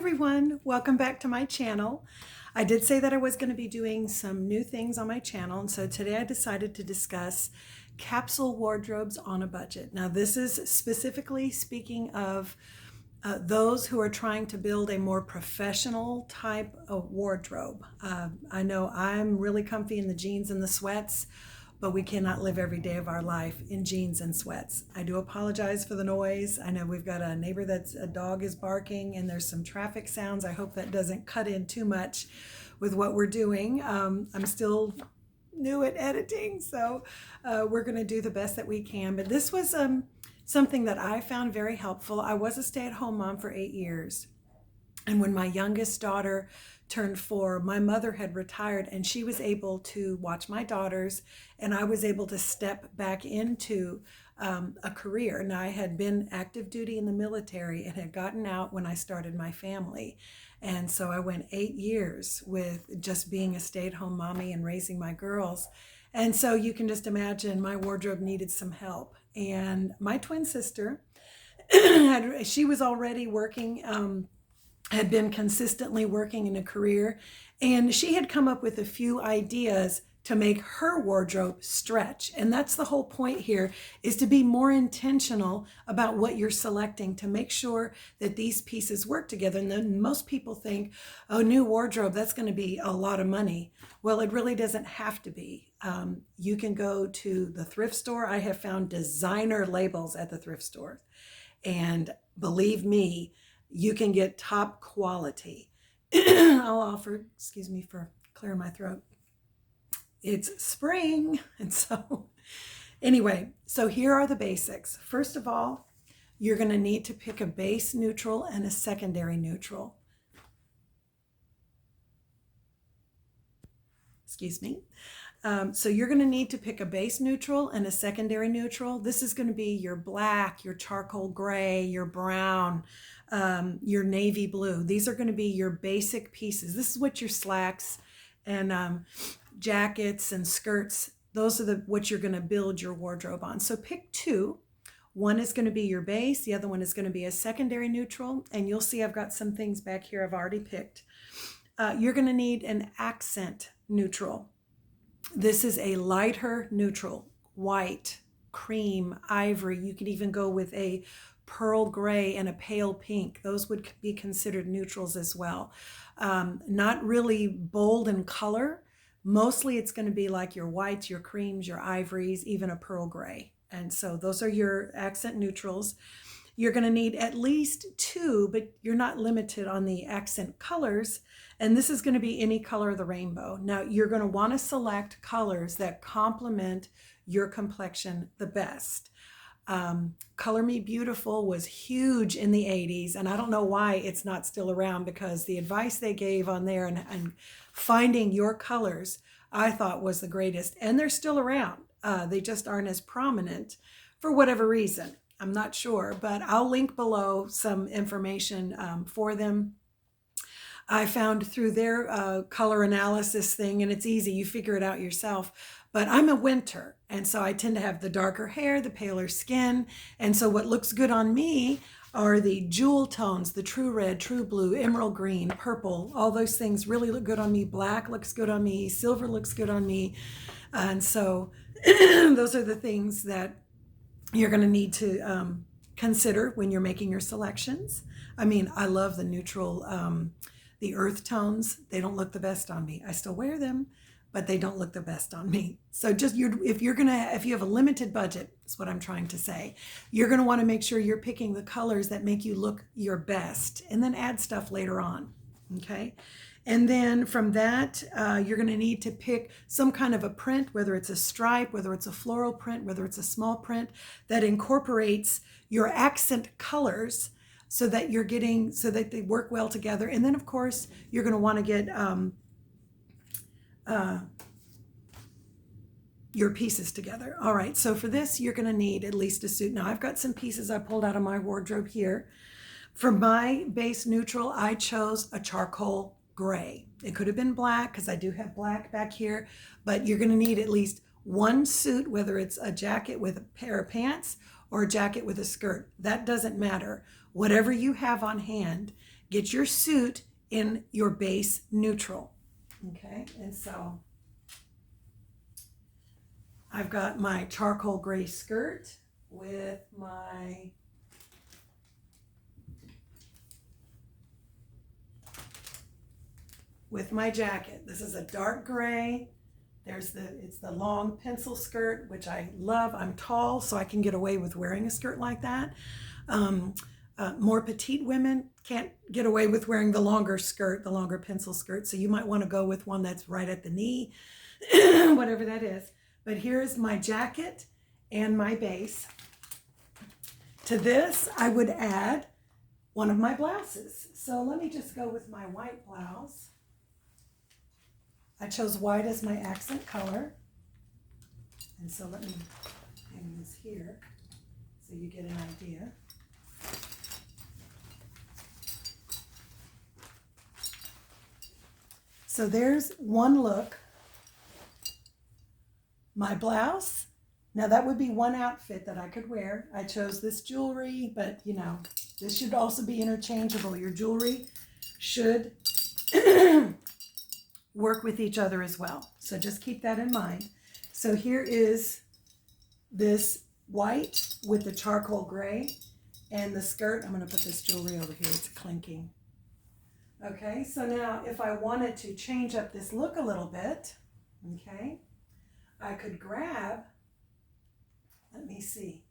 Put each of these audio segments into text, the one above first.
everyone, welcome back to my channel. I did say that I was going to be doing some new things on my channel, and so today I decided to discuss capsule wardrobes on a budget. Now this is specifically speaking of those who are trying to build a more professional type of wardrobe. I know I'm really comfy in the jeans and the sweats, but we cannot live every day of our life in jeans and sweats. I do apologize for the noise. I know we've got a neighbor that's a dog is barking and there's some traffic sounds. I hope that doesn't cut in too much with what we're doing. I'm still new at editing, so we're going to do the best that we can. But this was something that I found very helpful. I was a stay-at-home mom for 8 years. And when my youngest daughter turned 4, my mother had retired and she was able to watch my daughters, and I was able to step back into a career. And I had been active duty in the military and had gotten out when I started my family. And so I went 8 years with just being a stay-at-home mommy and raising my girls. And so you can just imagine my wardrobe needed some help. And my twin sister, she was already working, had been consistently working in a career, and she had come up with a few ideas to make her wardrobe stretch. And that's the whole point here, is to be more intentional about what you're selecting to make sure that these pieces work together. And then most people think, oh, new wardrobe, that's going to be a lot of money. Well, it really doesn't have to be. You can go to the thrift store. I have found designer labels at the thrift store. And believe me, you can get top quality. I'll offer, excuse me for clearing my throat. It's spring. And so anyway, so here are the basics. First of all, you're going to need to pick a base neutral and a secondary neutral. Excuse me. So you're going to need to pick a base neutral and a secondary neutral. This is going to be your black, your charcoal gray, your brown, your navy blue. These are going to be your basic pieces. This is what your slacks and jackets and skirts, those are what you're going to build your wardrobe on. So pick two. One is going to be your base. The other one is going to be a secondary neutral. And you'll see I've got some things back here I've already picked. You're going to need an accent neutral. This is a lighter neutral, white, cream, ivory. You could even go with a pearl gray and a pale pink. Those would be considered neutrals as well. Not really bold in color. Mostly it's going to be like your whites, your creams, your ivories, even a pearl gray. And so those are your accent neutrals. You're going to need at least two, but you're not limited on the accent colors. And this is going to be any color of the rainbow. Now, you're going to want to select colors that complement your complexion the best. Color Me Beautiful was huge in the 80s, and I don't know why it's not still around, because the advice they gave on there and finding your colors, I thought was the greatest. And they're still around. They just aren't as prominent for whatever reason. I'm not sure, but I'll link below some information for them. I found through their color analysis thing, and it's easy, you figure it out yourself. But I'm a winter, and so I tend to have the darker hair, the paler skin. And so what looks good on me are the jewel tones, the true red, true blue, emerald green, purple. All those things really look good on me. Black looks good on me. Silver looks good on me. And so those are the things that you're going to need to consider when you're making your selections. I mean, I love the neutral, the earth tones. They don't look the best on me. I still wear them, but they don't look the best on me. So just if you have a limited budget, is what I'm trying to say, you're going to want to make sure you're picking the colors that make you look your best, and then add stuff later on. Okay. And then from that, you're going to need to pick some kind of a print, whether it's a stripe, whether it's a floral print, whether it's a small print that incorporates your accent colors so that they work well together. And then of course, you're going to want to get your pieces together. All right, so for this, you're going to need at least a suit. Now I've got some pieces I pulled out of my wardrobe here. For my base neutral, I chose a charcoal gray. It could have been black, because I do have black back here, but you're going to need at least one suit, whether it's a jacket with a pair of pants or a jacket with a skirt. That doesn't matter. Whatever you have on hand get your suit in your base neutral. Okay, and so I've got my charcoal gray skirt with my jacket. This is a dark gray. It's the long pencil skirt, which I love. I'm tall, so I can get away with wearing a skirt like that. More petite women can't get away with wearing the longer skirt, the longer pencil skirt. So you might want to go with one that's right at the knee, whatever that is. But here's my jacket and my base. To this, I would add one of my blouses. So let me just go with my white blouse. I chose white as my accent color. And so let me hang this here so you get an idea. So there's one look. My blouse. Now that would be one outfit that I could wear. I chose this jewelry, but you know, this should also be interchangeable. Your jewelry should work with each other as well. So just keep that in mind. So here is this white with the charcoal gray and the skirt. I'm going to put this jewelry over here. It's clinking. Okay, so now if I wanted to change up this look a little bit, okay, I could grab, let me see.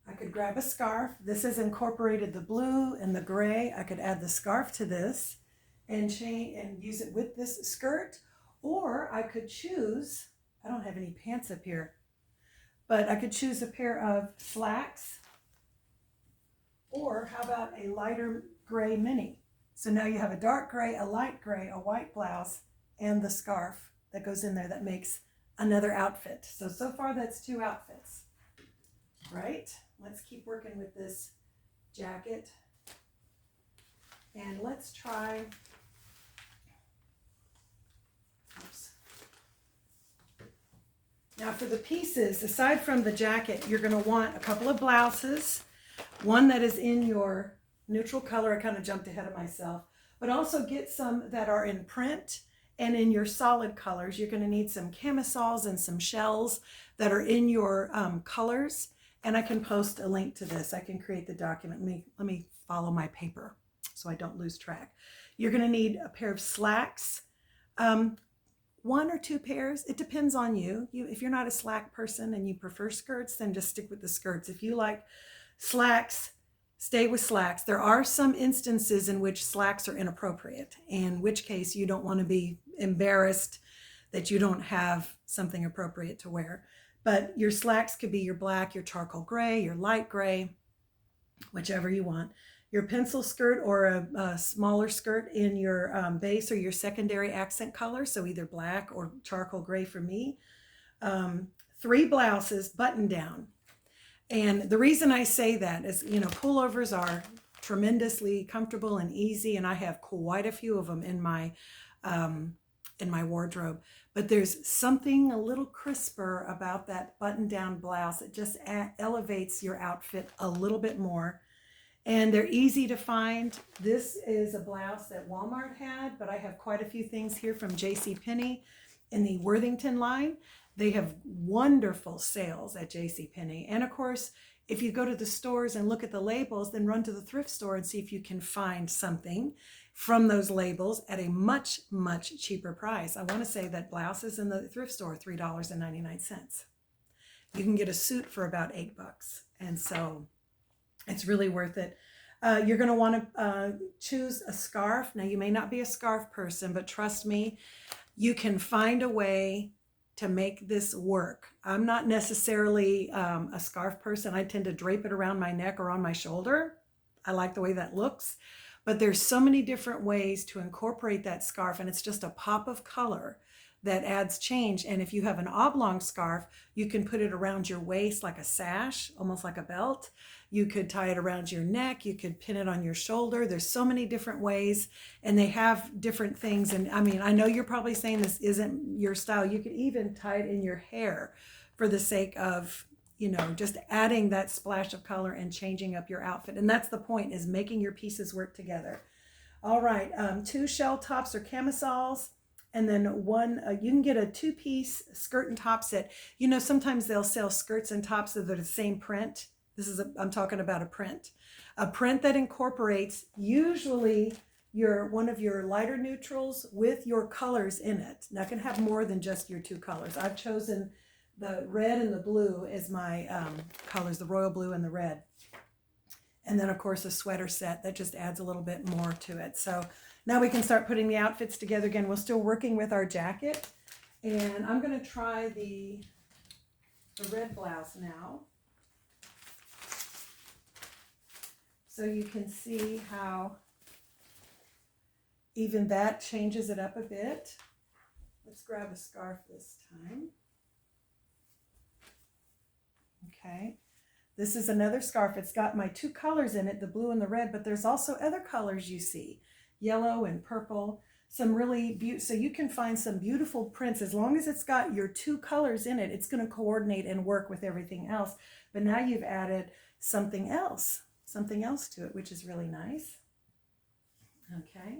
I could grab a scarf. This has incorporated the blue and the gray. I could add the scarf to this and use it with this skirt, or I could choose, I don't have any pants up here, but I could choose a pair of slacks, or how about a lighter gray mini? So now you have a dark gray, a light gray, a white blouse, and the scarf that goes in there that makes another outfit. So far that's 2 outfits, right? Let's keep working with this jacket. And let's try, oops. Now for the pieces, aside from the jacket, you're going to want a couple of blouses, one that is in your neutral color. I kind of jumped ahead of myself, but also get some that are in print and in your solid colors. You're going to need some camisoles and some shells that are in your colors. And I can post a link to this. I can create the document. Let me follow my paper so I don't lose track. You're going to need a pair of slacks, 1 or 2 pairs. It depends on you. If you're not a slack person and you prefer skirts, then just stick with the skirts. If you like slacks, stay with slacks. There are some instances in which slacks are inappropriate, in which case you don't want to be embarrassed that you don't have something appropriate to wear. But your slacks could be your black, your charcoal gray, your light gray, whichever you want. Your pencil skirt or a smaller skirt in your base or your secondary accent color, so either black or charcoal gray for me. 3 blouses button down. And the reason I say that is, you know, pullovers are tremendously comfortable and easy, and I have quite a few of them in my wardrobe. But there's something a little crisper about that button-down blouse. It just elevates your outfit a little bit more. And they're easy to find. This is a blouse that Walmart had, but I have quite a few things here from JCPenney in the Worthington line. They have wonderful sales at JCPenney. And of course, if you go to the stores and look at the labels, then run to the thrift store and see if you can find something from those labels at a much, much cheaper price. I want to say that blouses in the thrift store, $3.99. You can get a suit for about $8. And so it's really worth it. You're going to want to choose a scarf. Now, you may not be a scarf person, but trust me, you can find a way to make this work. I'm not necessarily a scarf person. I tend to drape it around my neck or on my shoulder. I like the way that looks. But there's so many different ways to incorporate that scarf, and it's just a pop of color that adds change. And if you have an oblong scarf, you can put it around your waist like a sash, almost like a belt. You could tie it around your neck. You could pin it on your shoulder. There's so many different ways, and they have different things. And I mean, I know you're probably saying this isn't your style. You could even tie it in your hair for the sake of you know, just adding that splash of color and changing up your outfit. And that's the point, is making your pieces work together. All right, 2 shell tops or camisoles, and then one, you can get a 2-piece skirt and top set. You know, sometimes they'll sell skirts and tops that are the same print. I'm talking about a print that incorporates usually one of your lighter neutrals with your colors in it. Now, it can have more than just your 2 colors. I've chosen the red and the blue as my colors, the royal blue and the red. And then, of course, a sweater set that just adds a little bit more to it. So now we can start putting the outfits together again. We're still working with our jacket. And I'm going to try the red blouse now. So you can see how even that changes it up a bit. Let's grab a scarf this time. Okay. This is another scarf. It's got my 2 colors in it, the blue and the red, but there's also other colors you see, yellow and purple, some really so you can find some beautiful prints. As long as it's got your 2 colors in it, it's going to coordinate and work with everything else. But now you've added something else to it, which is really nice. Okay.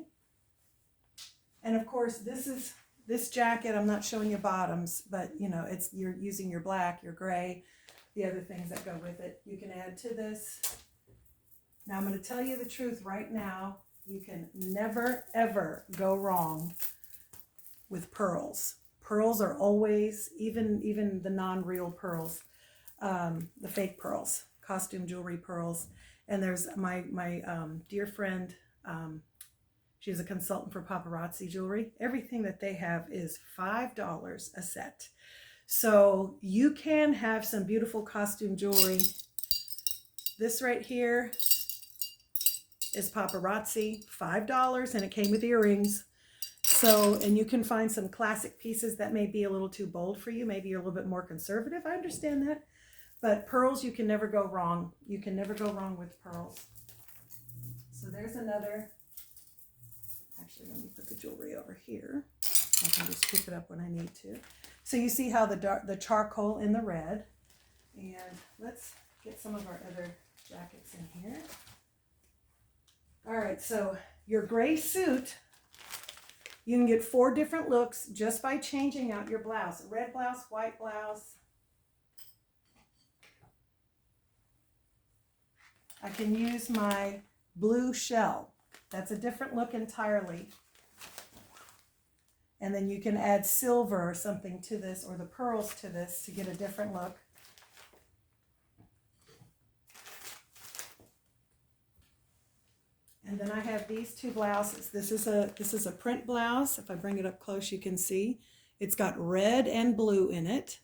And of course, this jacket, I'm not showing you bottoms, but you know, you're using your black, your gray, the other things that go with it. You can add to this. Now I'm going to tell you the truth right now. You can never, ever go wrong with pearls. Pearls are always, even the non-real pearls, the fake pearls, costume jewelry pearls. And there's my dear friend, she's a consultant for paparazzi jewelry. Everything that they have is $5 a set. So you can have some beautiful costume jewelry. This right here is paparazzi, $5, and it came with earrings. So, and you can find some classic pieces that may be a little too bold for you. Maybe you're a little bit more conservative. I understand that. But pearls, you can never go wrong. You can never go wrong with pearls. So there's another. Actually, let me put the jewelry over here. I can just pick it up when I need to. So you see how the charcoal in the red. And let's get some of our other jackets in here. All right, so your gray suit, you can get 4 different looks just by changing out your blouse. Red blouse, white blouse. I can use my blue shell. That's a different look entirely. And then you can add silver or something to this, or the pearls to this, to get a different look. And then I have these 2 blouses. This is a print blouse. If I bring it up close, you can see it's got red and blue in it.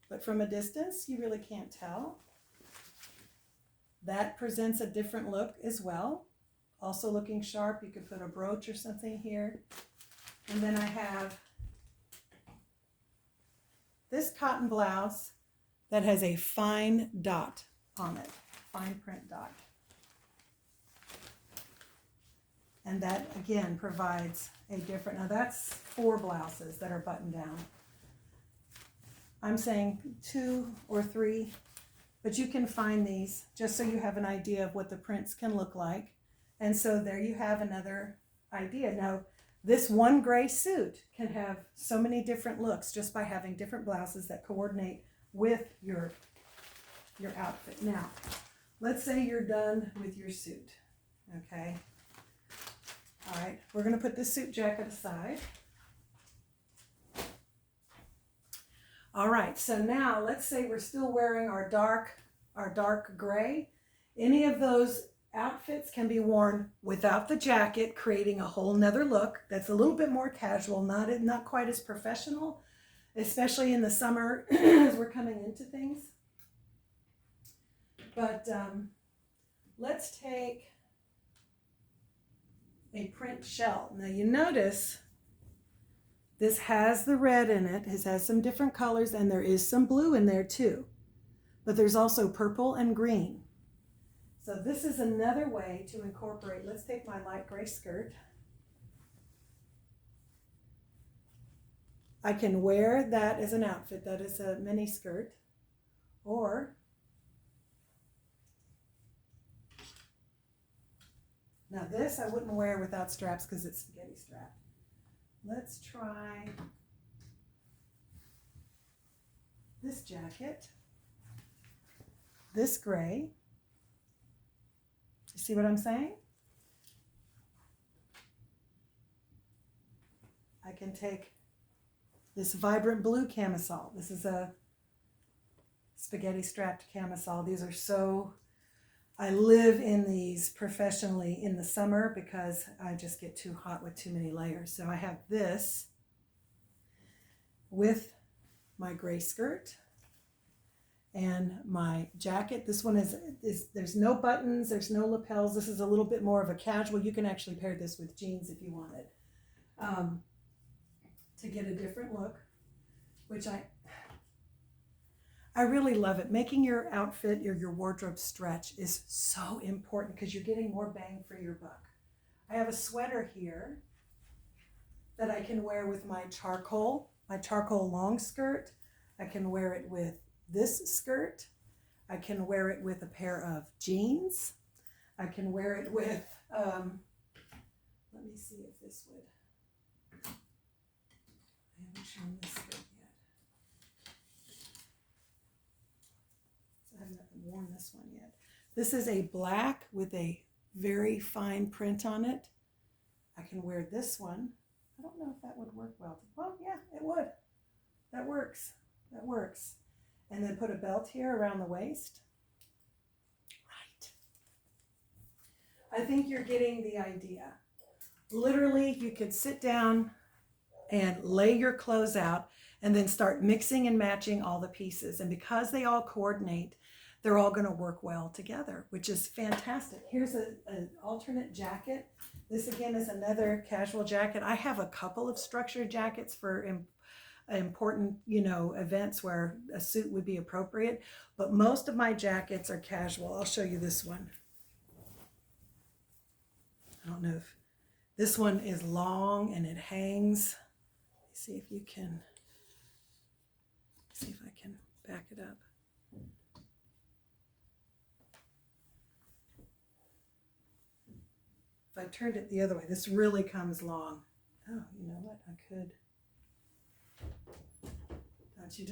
But from a distance, you really can't tell. That presents a different look as well. Also looking sharp. You could put a brooch or something here. And then I have this cotton blouse that has a fine dot on it, fine print dot. And that, again, provides a different, now that's 4 blouses that are buttoned down. I'm saying 2 or 3, but you can find these just so you have an idea of what the prints can look like. And so there you have another idea. Now, this one gray suit can have so many different looks just by having different blouses that coordinate with your outfit. Now, let's say you're done with your suit, okay? All right, we're going to put this suit jacket aside. All right, so now let's say we're still wearing our dark gray. Any of those outfits can be worn without the jacket, creating a whole nother look that's a little bit more casual, not quite as professional, especially in the summer as we're coming into things. But let's take a print shell. Now you notice this has the red in it. It has some different colors, and there is some blue in there too. But there's also purple and green. So this is another way to incorporate. Let's take my light gray skirt. I can wear that as an outfit. That is a mini skirt. Or now this I wouldn't wear without straps because it's spaghetti strap. Let's try this jacket, this gray. You see what I'm saying? I can take this vibrant blue camisole. This is a spaghetti strapped camisole. These are so, I live in these professionally in the summer because I just get too hot with too many layers. So I have this with my gray skirt and my jacket. This one is there's no buttons, there's no lapels. This is a little bit more of a casual. You can actually pair this with jeans if you wanted, to get a different look, which I really love it. Making your outfit or your wardrobe stretch is so important because you're getting more bang for your buck. I have a sweater here that I can wear with my charcoal long skirt. I can wear it with this skirt. I can wear it with a pair of jeans. I can wear it with, let me see if this would, I haven't shown this skirt yet. I haven't worn this one yet. This is a black with a very fine print on it. I can wear this one. I don't know if that would work well. Well, yeah, it would. That works. That works. And then put a belt here around the waist. Right. I think you're getting the idea. Literally, you could sit down and lay your clothes out and then start mixing and matching all the pieces. And because they all coordinate, they're all going to work well together, which is fantastic. Here's an alternate jacket. This again is another casual jacket. I have a couple of structured jackets for important, events where a suit would be appropriate, but most of my jackets are casual. I'll show you this one. I don't know if this one is long and it hangs. Let's see if you can, see if I can back it up. If I turned it the other way, this really comes long. Oh, you know what? I could. Don't you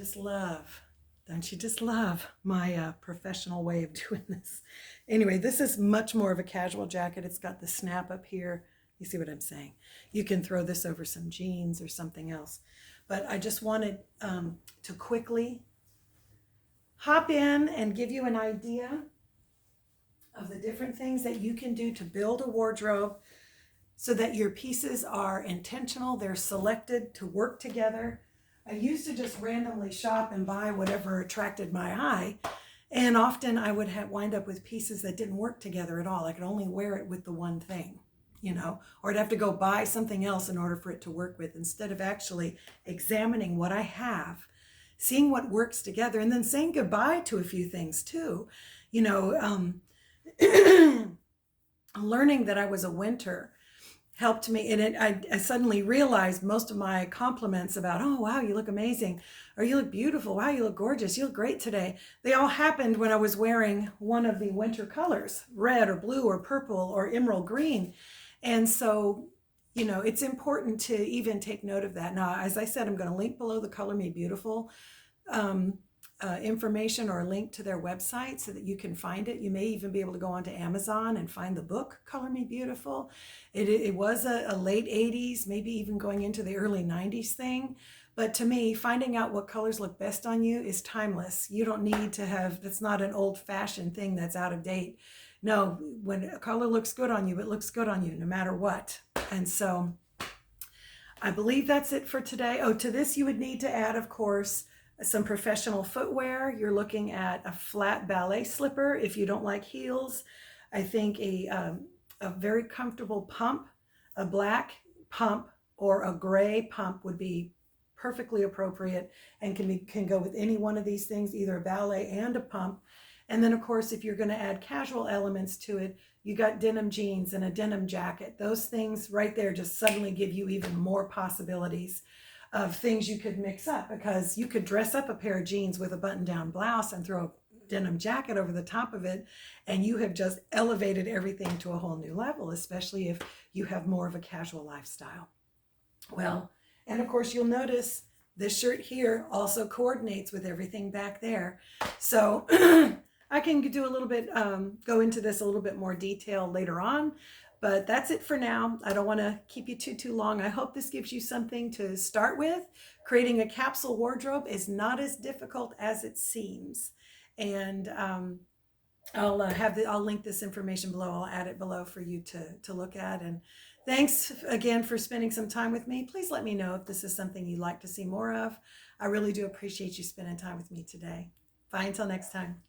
just love my professional way of doing this? Anyway, this is much more of a casual jacket. It's got the snap up here. You see what I'm saying? You can throw this over some jeans or something else. But I just wanted to quickly hop in and give you an idea of the different things that you can do to build a wardrobe so that your pieces are intentional, they're selected to work together. I used to just randomly shop and buy whatever attracted my eye, and often I would wind up with pieces that didn't work together at all. I could only wear it with the one thing, or I'd have to go buy something else in order for it to work with, instead of actually examining what I have, seeing what works together, and then saying goodbye to a few things too. Learning that I was a winter helped me, and I suddenly realized most of my compliments about, oh wow, you look amazing, or you look beautiful, wow, you look gorgeous, you look great today, they all happened when I was wearing one of the winter colors, red or blue or purple or emerald green. And so it's important to even take note of that. Now, as I said, I'm going to link below the Color Me Beautiful information, or a link to their website so that you can find it. You may even be able to go onto Amazon and find the book Color Me Beautiful. It was a late 80s, maybe even going into the early 90s thing. But to me, finding out what colors look best on you is timeless. You don't need to have, that's not an old-fashioned thing that's out of date. No, when a color looks good on you, it looks good on you no matter what. And so I believe that's it for today. Oh, to this you would need to add, of course, some professional footwear. You're looking at a flat ballet slipper if you don't like heels. I think a very comfortable pump, a black pump or a gray pump would be perfectly appropriate and can go with any one of these things, either a ballet and a pump. And then of course, if you're going to add casual elements to it, you got denim jeans and a denim jacket. Those things right there just suddenly give you even more possibilities. of things you could mix up, because you could dress up a pair of jeans with a button-down blouse and throw a denim jacket over the top of it, and you have just elevated everything to a whole new level, especially if you have more of a casual lifestyle. Well, and of course you'll notice this shirt here also coordinates with everything back there. So I can do a little bit, go into this a little bit more detail later on, but that's it for now. I don't want to keep you too long. I hope this gives you something to start with. Creating a capsule wardrobe is not as difficult as it seems. And I'll link this information below. I'll add it below for you to look at. And thanks again for spending some time with me. Please let me know if this is something you'd like to see more of. I really do appreciate you spending time with me today. Bye until next time.